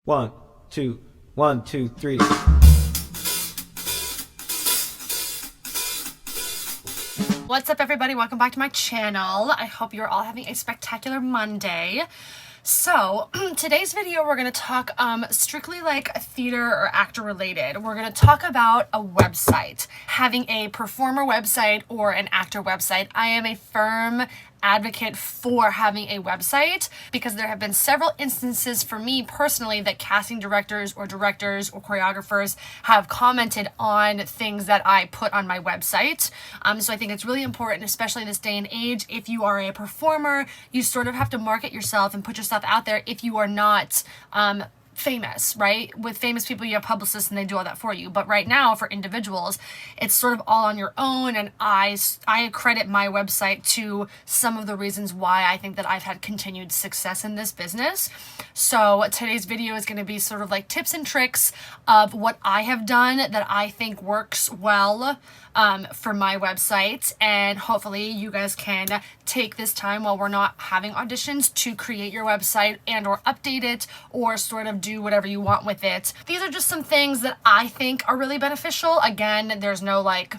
One, two, one, two, three. What's up, everybody? Welcome back to my channel. I hope you're all having a spectacular Monday. So today's video, we're going to talk strictly like theater or actor related. We're going to talk about a website, having a performer website or an actor website. I am a firm advocate for having a website because there have been several instances for me personally that casting directors or choreographers have commented on things that I put on my website. So I think it's really important, especially in this day and age, if you are a performer, you sort of have to market yourself and put yourself out there if you are not famous, right? With famous people, you have publicists and they do all that for you. But right now, for individuals, it's sort of all on your own. And I credit my website to some of the reasons why I think that I've had continued success in this business. So today's video is going to be sort of like tips and tricks of what I have done that I think works well for my website, and hopefully you guys can take this time while we're not having auditions to create your website and or update it or sort of do whatever you want with it. These are just some things that I think are really beneficial. Again, there's no like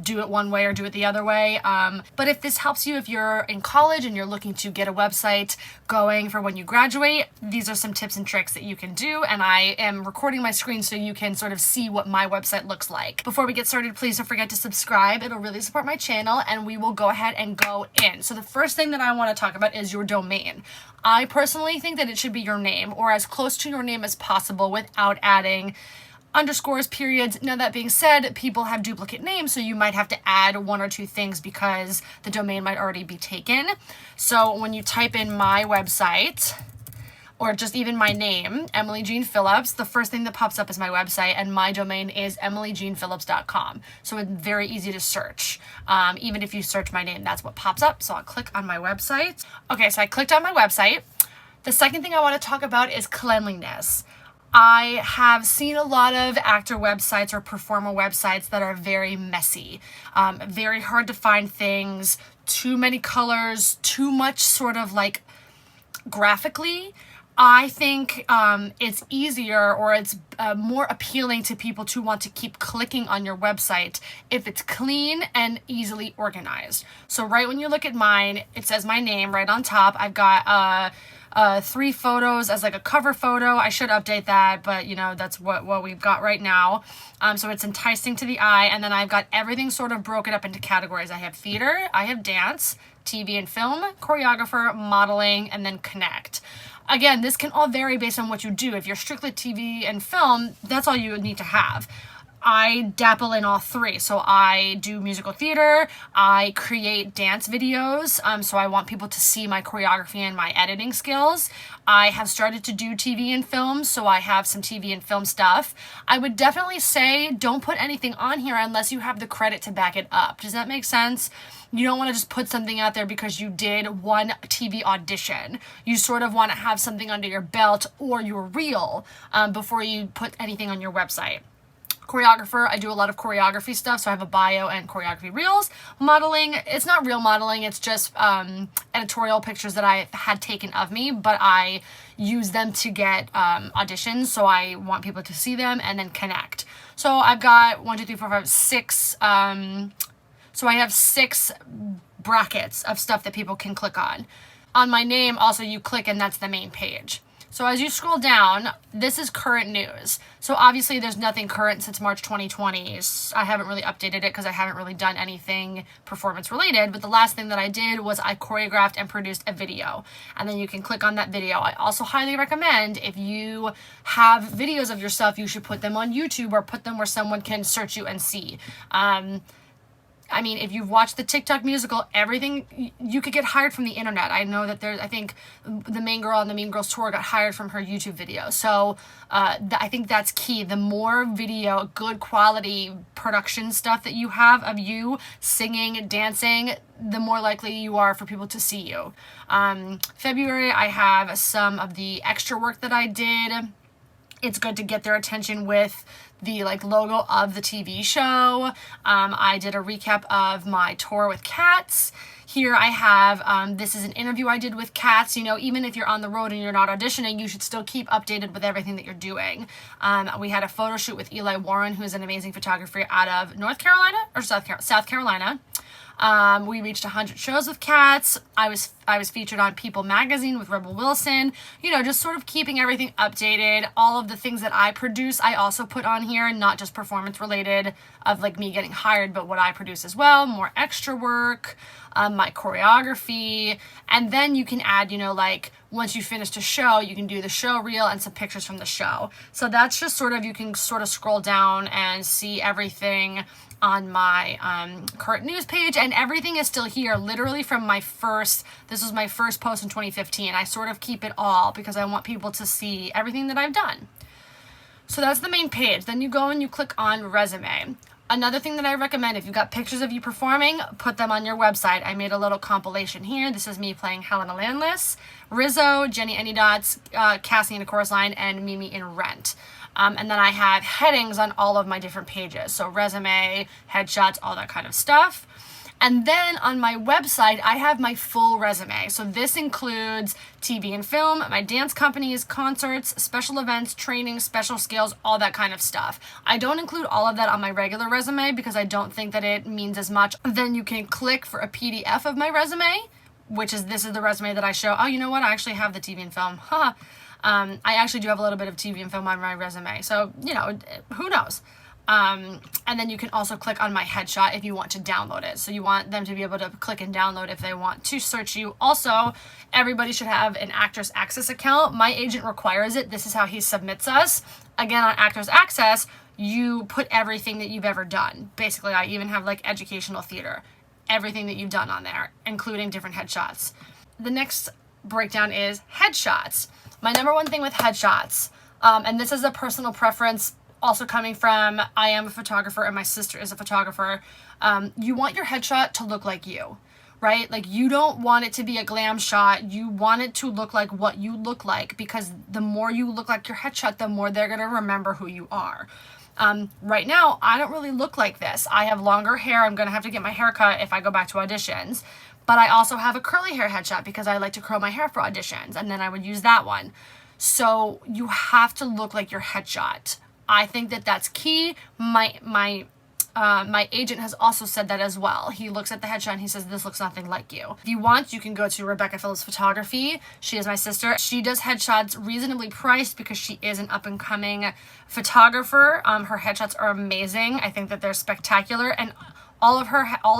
do it one way or do it the other way. But if this helps you, if you're in college and you're looking to get a website going for when you graduate, these are some tips and tricks that you can do. And I am recording my screen so you can sort of see what my website looks like. Before we get started, please don't forget to subscribe. It'll really support my channel, and we will go ahead and go in. So the first thing that I want to talk about is your domain. I personally think that it should be your name or as close to your name as possible without adding underscores, periods. Now, that being said, people have duplicate names, so you might have to add one or two things because the domain might already be taken. So when you type in my website, or just even my name, Emily Jean Phillips, the first thing that pops up is my website, and my domain is emilyjeanphillips.com. So it's very easy to search. Even if you search my name, that's what pops up. So I'll click on my website. Okay, so I clicked on my website. The second thing I want to talk about is cleanliness. I have seen a lot of actor websites or performer websites that are very messy, very hard to find things, too many colors, too much sort of like graphically. I think it's easier, or it's more appealing to people to want to keep clicking on your website if it's clean and easily organized. So right when you look at mine, it says my name right on top. I've got 3 photos as like a cover photo. I should update that, but you know, that's what we've got right now. So it's enticing to the eye. And then I've got everything sort of broken up into categories. I have theater, I have dance, TV and film, choreographer, modeling, and then connect. Again, this can all vary based on what you do. If you're strictly TV and film, that's all you need to have. I dabble in all 3. So I do musical theater, I create dance videos, so I want people to see my choreography and my editing skills. I have started to do TV and film, so I have some TV and film stuff. I would definitely say don't put anything on here unless you have the credit to back it up. Does that make sense? You don't want to just put something out there because you did one TV audition. You sort of want to have something under your belt or your reel before you put anything on your website. Choreographer, I do a lot of choreography stuff, so I have a bio and choreography reels. Modeling, it's not real modeling, it's just editorial pictures that I had taken of me, but I use them to get auditions, so I want people to see them. And then connect. So I've got 1, 2, 3, 4, 5, 6, so I have 6 brackets of stuff that people can click on. On my name, also you click and that's the main page. So as you scroll down, this is current news. So obviously there's nothing current since March 2020. I haven't really updated it because I haven't really done anything performance related. But the last thing that I did was I choreographed and produced a video. And then you can click on that video. I also highly recommend, if you have videos of yourself, you should put them on YouTube or put them where someone can search you and see. I mean, if you've watched the TikTok musical, everything, you could get hired from the internet. I know that I think the main girl on the Mean Girls tour got hired from her YouTube video. So I think that's key. The more video, good quality production stuff that you have of you singing, dancing, the more likely you are for people to see you. February, I have some of the extra work that I did. It's good to get their attention with the like logo of the TV show. I did a recap of my tour with Cats. Here I have, this is an interview I did with Cats. You know, even if you're on the road and you're not auditioning, you should still keep updated with everything that you're doing. We had a photo shoot with Eli Warren, who is an amazing photographer out of North Carolina or South Carolina. We reached 100 shows with Cats. I was featured on People magazine with Rebel Wilson. You know, just sort of keeping everything updated. All of the things that I produce, I also put on here, not just performance related of like me getting hired, but what I produce as well, more extra work, my choreography. And then you can add, you know, like once you finished a show, you can do the show reel and some pictures from the show. So that's just sort of, you can sort of scroll down and see everything on my current news page, and everything is still here literally from this was my first post in 2015. I sort of keep it all because I want people to see everything that I've done. So that's the main page. Then you go and you click on resume. Another thing that I recommend, if you've got pictures of you performing, put them on your website. I made a little compilation here. This is me playing Helena Landless, Rizzo, Jenny Anydots, Cassie in a Chorus Line, and Mimi in Rent. And then I have headings on all of my different pages. So resume, headshots, all that kind of stuff. And then on my website, I have my full resume. So this includes TV and film, my dance companies, concerts, special events, training, special skills, all that kind of stuff. I don't include all of that on my regular resume because I don't think that it means as much. Then you can click for a PDF of my resume, this is the resume that I show. Oh, you know what? I actually have the TV and film. Haha. I actually do have a little bit of TV and film on my resume. So, you know, who knows? And then you can also click on my headshot if you want to download it. So you want them to be able to click and download if they want to search you. Also, everybody should have an Actors Access account. My agent requires it. This is how he submits us. Again, on Actors Access, you put everything that you've ever done. Basically, I even have like educational theater. Everything that you've done on there, including different headshots. The next breakdown is headshots. My number one thing with headshots, and this is a personal preference, also coming from, I am a photographer and my sister is a photographer, you want your headshot to look like you, right? Like you don't want it to be a glam shot. You want it to look like what you look like, because the more you look like your headshot, the more they're going to remember who you are. Right now, I don't really look like this. I have longer hair. I'm going to have to get my hair cut if I go back to auditions. But I also have a curly hair headshot because I like to curl my hair for auditions, and then I would use that one. So you have to look like your headshot. I think that that's key. My agent has also said that as well. He looks at the headshot and he says, this looks nothing like you. If you want, you can go to Rebecca Phillips Photography. She is my sister. She does headshots reasonably priced because she is an up-and-coming photographer. Her headshots are amazing. I think that they're spectacular, and all of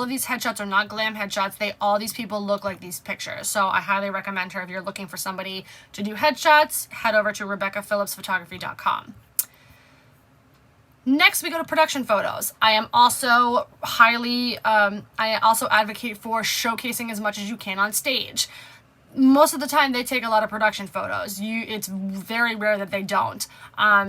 these headshots are not glam headshots. All these people look like these pictures. So I highly recommend her. If you're looking for somebody to do headshots, head over to RebeccaPhillipsPhotography.com. Next, we go to production photos. I also advocate for showcasing as much as you can on stage. Most of the time, they take a lot of production photos. It's very rare that they don't.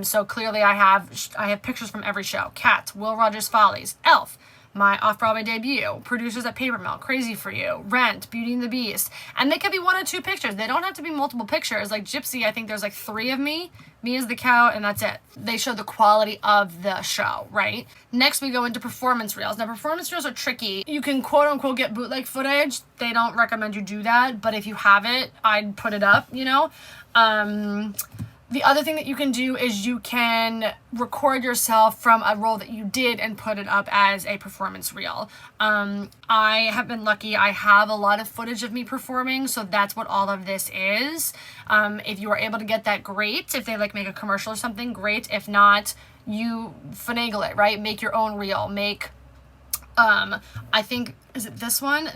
So clearly, I have pictures from every show: Cats, Will Rogers Follies, Elf, my off-Broadway debut, Producers at Paper Mill, Crazy for You, Rent, Beauty and the Beast. And they could be 1 or 2 pictures. They don't have to be multiple pictures. Like Gypsy, I think there's like 3 of me as the cow, and that's it. They show the quality of the show, right? Next, we go into performance reels. Now, performance reels are tricky. You can quote-unquote get bootleg footage. They don't recommend you do that, but if you have it, I'd put it up, you know? The other thing that you can do is you can record yourself from a role that you did and put it up as a performance reel. I have been lucky. I have a lot of footage of me performing, so that's what all of this is. If you are able to get that, great. If they like make a commercial or something, great. If not, you finagle it, right? Make your own reel. I think, is it this one?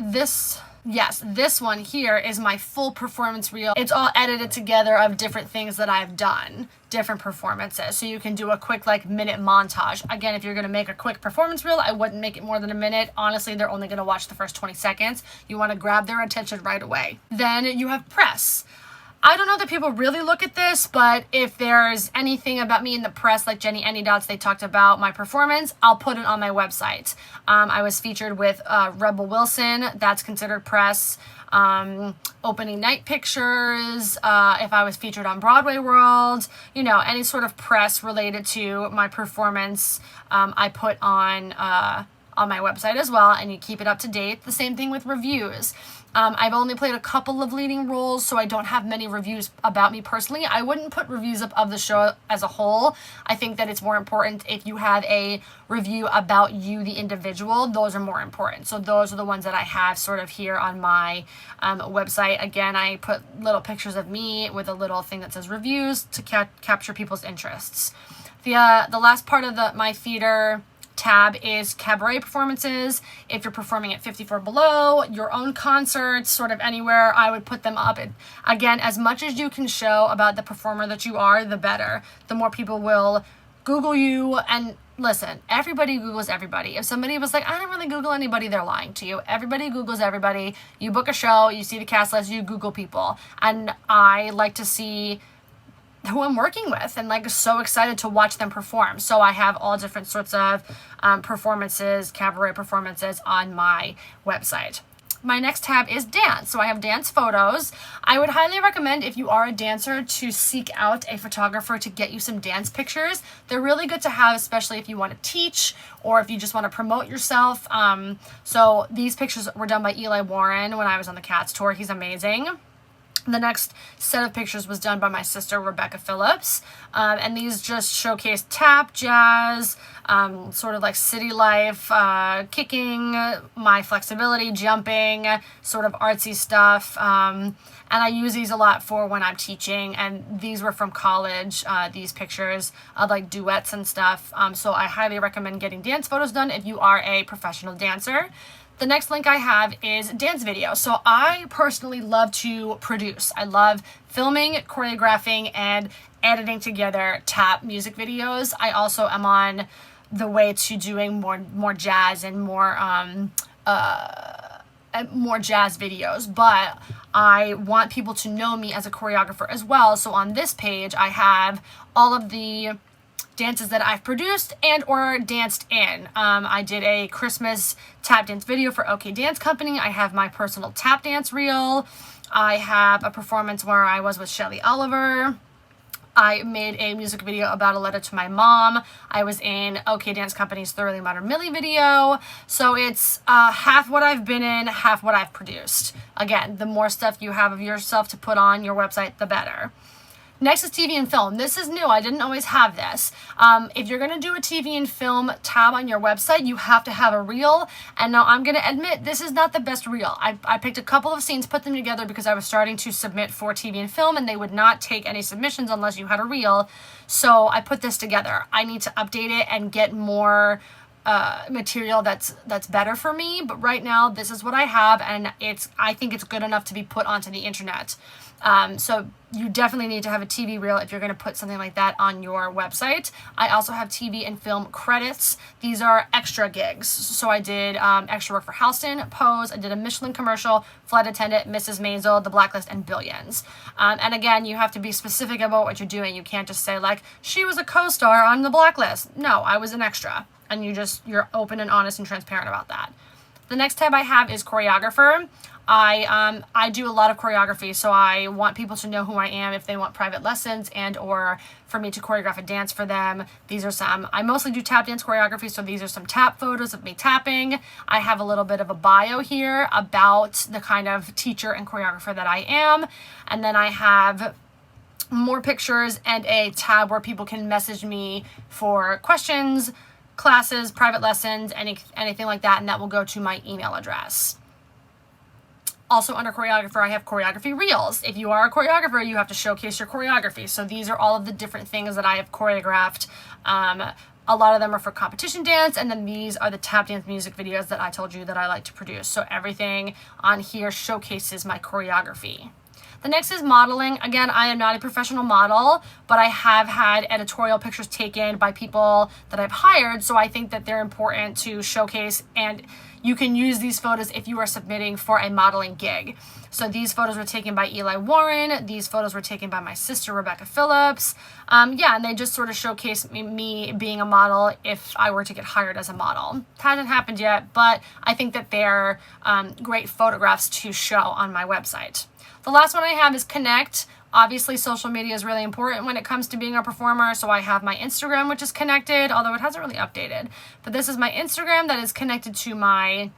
Yes, this one here is my full performance reel. It's all edited together of different things that I've done, different performances. So you can do a quick minute montage. Again, if you're gonna make a quick performance reel, I wouldn't make it more than a minute. Honestly, they're only gonna watch the first 20 seconds. You wanna grab their attention right away. Then you have press. I don't know that people really look at this, but if there's anything about me in the press, like Jenny Anydots, they talked about my performance, I'll put it on my website. I was featured with Rebel Wilson. That's considered press. opening night pictures, if I was featured on Broadway World, you know, any sort of press related to my performance, I put on my website as well, and you keep it up to date. The same thing with reviews. I've only played a couple of leading roles, so I don't have many reviews about me personally. I wouldn't put reviews up of the show as a whole. I think that it's more important if you have a review about you, the individual. Those are more important. So those are the ones that I have sort of here on my website. Again, I put little pictures of me with a little thing that says reviews to capture people's interests. The last part of my theater tab is cabaret performances. If you're performing at 54 Below, your own concerts, sort of anywhere, I would put them up. Again, as much as you can show about the performer that you are, the better. The more people will Google you. And listen, everybody Googles everybody. If somebody was like, I don't really Google anybody, they're lying to you. Everybody Googles everybody. You book a show, you see the cast list, you Google people. And I like to see who I'm working with and like so excited to watch them perform. So I have all different sorts of performances, cabaret performances on my website. My next tab is dance. So I have dance photos. I would highly recommend, if you are a dancer, to seek out a photographer to get you some dance pictures. They're really good to have, especially if you want to teach or if you just want to promote yourself. So these pictures were done by Eli Warren when I was on the Cats tour. He's amazing. The next set of pictures was done by my sister, Rebecca Phillips. And these just showcase tap, jazz, sort of like city life, kicking, my flexibility, jumping, sort of artsy stuff. And I use these a lot for when I'm teaching. And these were from college, these pictures of like duets and stuff. So I highly recommend getting dance photos done if you are a professional dancer. The next link I have is dance video. So I personally love to produce. I love filming, choreographing, and editing together tap music videos. I also am on the way to doing more jazz and more jazz videos, but I want people to know me as a choreographer as well. So on this page, I have all of the dances that I've produced and or danced in. I did a Christmas tap dance video for OK Dance Company. I have my personal tap dance reel. I have a performance where I was with Shelley Oliver. I made a music video about a letter to my mom. I was in OK Dance Company's Thoroughly Modern Millie video. So it's half what I've been in, half what I've produced. Again, the more stuff you have of yourself to put on your website, the better. Next is TV and film. This is new. I didn't always have this. If you're going to do a TV and film tab on your website, you have to have a reel. And now I'm going to admit, this is not the best reel. I picked a couple of scenes, put them together because I was starting to submit for TV and film, and they would not take any submissions unless you had a reel. So I put this together. I need to update it and get more material that's better for me. But right now, this is what I have, and I think it's good enough to be put onto the internet. So you definitely need to have a TV reel if you're going to put something like that on your website. I also have TV and film credits. These are extra gigs. So I did extra work for Halston, Pose. I did a Michelin commercial, Flight Attendant, Mrs. Maisel, The Blacklist, and Billions. And again, you have to be specific about what you're doing. You can't just say like, she was a co-star on The Blacklist. No, I was an extra. And you're open and honest and transparent about that. The next tab I have is choreographer. I do a lot of choreography, so I want people to know who I am if they want private lessons and or for me to choreograph a dance for them. These are some, I mostly do tap dance choreography, so these are some tap photos of me tapping. I have a little bit of a bio here about the kind of teacher and choreographer that I am. And then I have more pictures and a tab where people can message me for questions, classes, private lessons, anything like that, and that will go to my email address. Also under choreographer, I have choreography reels. If you are a choreographer, you have to showcase your choreography. So these are all of the different things that I have choreographed. A lot of them are for competition dance, and then these are the tap dance music videos that I told you that I like to produce. So everything on here showcases my choreography. The next is modeling. Again, I am not a professional model, but I have had editorial pictures taken by people that I've hired, so I think that they're important to showcase, and you can use these photos if you are submitting for a modeling gig. So these photos were taken by Eli Warren. These photos were taken by my sister, Rebecca Phillips. Yeah, and they just sort of showcase me being a model if I were to get hired as a model. It hasn't happened yet, but I think that they're great photographs to show on my website. The last one I have is connect. Obviously, social media is really important when it comes to being a performer, so I have my Instagram, which is connected, although it hasn't really updated. But this is my Instagram that is connected to my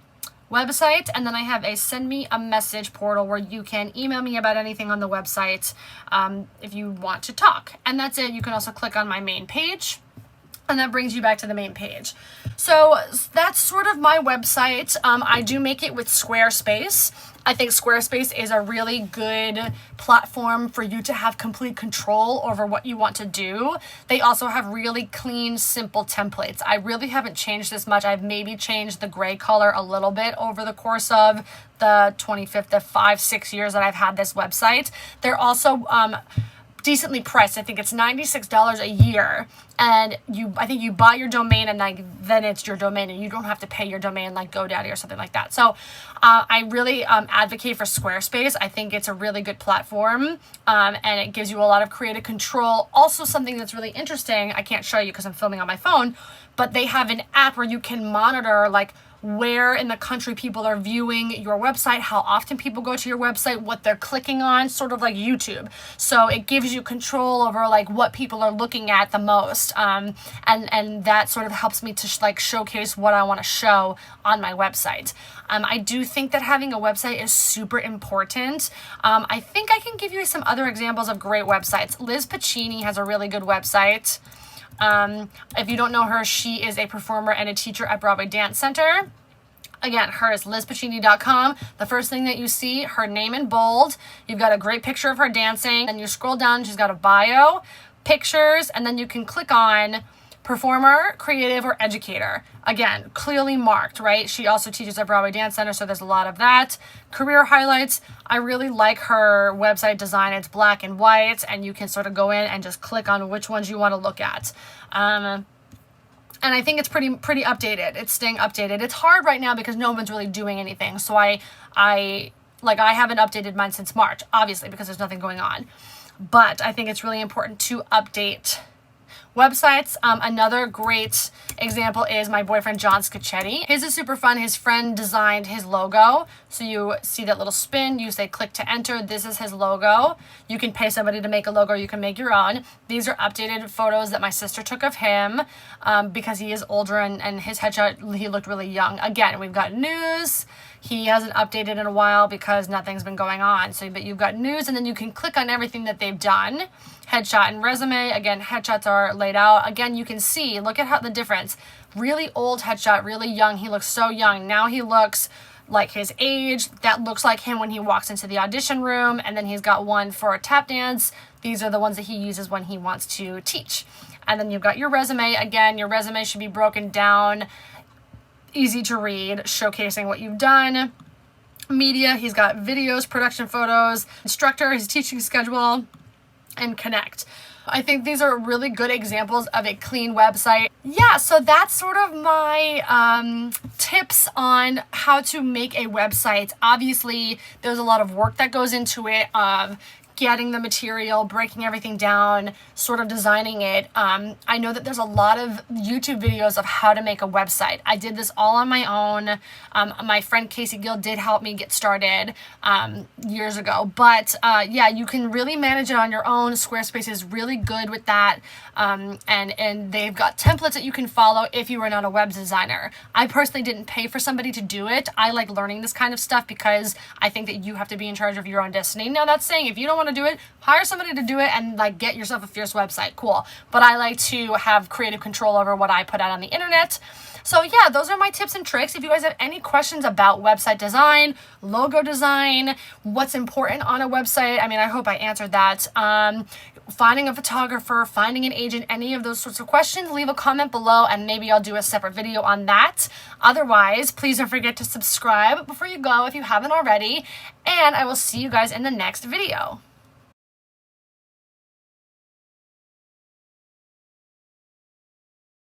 website, and then I have a send me a message portal where you can email me about anything on the website if you want to talk. And that's it. You can also click on my main page, and that brings you back to the main page. So that's sort of my website. I do make it with Squarespace. I think Squarespace is a really good platform for you to have complete control over what you want to do. They also have really clean, simple templates. I really haven't changed this much. I've maybe changed the gray color a little bit over the course of the 5-6 years that I've had this website. They're also decently priced. I think it's $96 a year, and I think you buy your domain, and then it's your domain, and you don't have to pay your domain like GoDaddy or something like that. So I really advocate for Squarespace. I think it's a really good platform, and it gives you a lot of creative control. Also, something that's really interesting, I can't show you because I'm filming on my phone, but they have an app where you can monitor like where in the country people are viewing your website, how often people go to your website, what they're clicking on, sort of like YouTube. So it gives you control over like what people are looking at the most, and that sort of helps me to showcase what I want to show on my website. I do think that having a website is super important. I think I can give you some other examples of great websites. Liz Pacini has a really good website. If you don't know her, she is a performer and a teacher at Broadway Dance Center. Again, her is lizpacini.com. The first thing that you see, her name in bold. You've got a great picture of her dancing. Then you scroll down, she's got a bio, pictures, and then you can click on performer, creative, or educator. Again, clearly marked, right? She also teaches at Broadway Dance Center, so there's a lot of that. Career highlights. I really like her website design. It's black and white, and you can sort of go in and just click on which ones you want to look at. And I think it's pretty updated. It's staying updated. It's hard right now because no one's really doing anything. So I haven't updated mine since March, obviously, because there's nothing going on. But I think it's really important to update websites. Another great example is my boyfriend John Scacchetti. His is super fun. His friend designed his logo. So you see that little spin, you say click to enter. This is his logo. You can pay somebody to make a logo, you can make your own. These are updated photos that my sister took of him because he is older, and his headshot, he looked really young. Again, we've got news. He hasn't updated in a while because nothing's been going on. But you've got news, and then you can click on everything that they've done. Headshot and resume. Again, headshots are laid out. Again, you can see, look at how the difference. Really old headshot, really young. He looks so young. Now he looks like his age. That looks like him when he walks into the audition room. And then he's got one for a tap dance. These are the ones that he uses when he wants to teach. And then you've got your resume. Again, your resume should be broken down, easy to read, showcasing what you've done. Media, he's got videos, production photos, instructor, his teaching schedule, and connect. I think these are really good examples of a clean website. Yeah, so that's sort of my tips on how to make a website. Obviously, there's a lot of work that goes into it, of getting the material, breaking everything down, sort of designing it. I know that there's a lot of YouTube videos of how to make a website. I did this all on my own. My friend Casey Gill did help me get started years ago. But yeah, you can really manage it on your own. Squarespace is really good with that. And they've got templates that you can follow if you are not a web designer. I personally didn't pay for somebody to do it. I like learning this kind of stuff because I think that you have to be in charge of your own destiny. Now, that's saying if you don't want to do it, hire somebody to do it and like get yourself a fierce website. Cool. But I like to have creative control over what I put out on the internet. So yeah, those are my tips and tricks. If you guys have any questions about website design, logo design, what's important on a website, I mean, I hope I answered that. finding a photographer, finding an agent, any of those sorts of questions, leave a comment below and maybe I'll do a separate video on that. Otherwise, please don't forget to subscribe before you go if you haven't already, and I will see you guys in the next video.